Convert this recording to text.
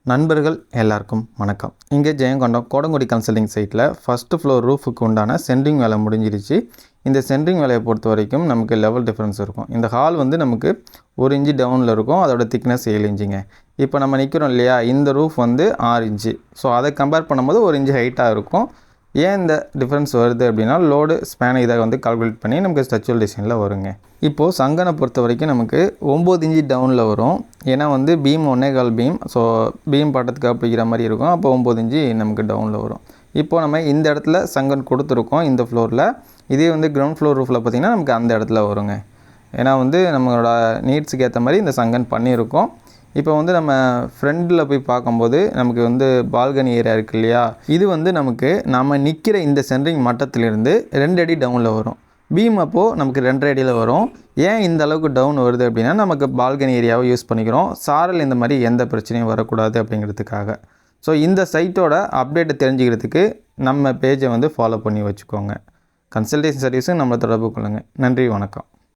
நண்பர்கள் எல்லாருக்கும் வணக்கம். இங்கே ஜெயங்கொண்டம் கோடங்குடி கன்சல்டிங் சைட்டில் ஃபஸ்ட்டு ஃப்ளோர் ரூஃபுக்கு உண்டான சென்ட்ரிங் வேலை முடிஞ்சிருச்சு. இந்த சென்ட்ரிங் வேலையை பொறுத்த வரைக்கும் நமக்கு லெவல் டிஃப்ரென்ஸ் இருக்கும். இந்த ஹால் வந்து நமக்கு 1 இன்ச்சு டவுனில் இருக்கும். அதோட திக்னஸ் 7 இன்ச்சுங்க. இப்போ நம்ம நிற்கிறோம் இல்லையா, இந்த ரூஃப் வந்து 6 இன்ச்சு. ஸோ அதை கம்பேர் பண்ணும்போது 1 இன்ச்சு ஹைட்டாக இருக்கும். ஏன் இந்த டிஃப்ரென்ஸ் வருது அப்படின்னா, லோடு ஸ்பேனை இதை வந்து கால்குலேட் பண்ணி நமக்கு ஸ்ட்ரக்சரல் டிசைனில் வருங்க. இப்போது சங்கனை பொறுத்த வரைக்கும் நமக்கு 9 இன்ச்சு டவுனில் வரும். ஏன்னா வந்து பீம் 1.25 பீம். ஸோ பீம் பாட்டத்துக்கு பிடிக்கிற மாதிரி இருக்கும். அப்போ 9 இன்ச்சு நமக்கு டவுனில் வரும். இப்போது நம்ம இந்த இடத்துல சங்கன் கொடுத்துருக்கோம் இந்த ஃப்ளோரில். இதே வந்து கிரவுண்ட் ஃப்ளோர் ரூஃபில் பார்த்திங்கன்னா நமக்கு அந்த இடத்துல வருங்க. ஏன்னா வந்து நம்மளோட நீட்ஸுக்கு ஏற்ற மாதிரி இந்த சங்கன் பண்ணியிருக்கோம். இப்போ வந்து நம்ம ஃப்ரண்டில் போய் பார்க்கும்போது நமக்கு வந்து பால்கனி ஏரியா இருக்குது இல்லையா, இது வந்து நமக்கு நம்ம நிற்கிற இந்த சென்ட்ரிங் மட்டத்திலிருந்து 2 அடி டவுனில் வரும். பீம் அப்போது நமக்கு 2.5 அடியில் வரும். ஏன் இந்த அளவுக்கு டவுன் வருது அப்படின்னா, நமக்கு பால்கனி ஏரியாவை யூஸ் பண்ணிக்கிறோம். சாரல் இந்த மாதிரி எந்த பிரச்சனையும் வரக்கூடாது அப்படிங்கிறதுக்காக. ஸோ இந்த சைட்டோட அப்டேட்டை தெரிஞ்சுக்கிறதுக்கு நம்ம பேஜை வந்து ஃபாலோ பண்ணி வச்சுக்கோங்க. கன்சல்டேஷன் சர்வீஸும் நம்மளை தொடர்பு கொள்ளுங்கள். நன்றி, வணக்கம்.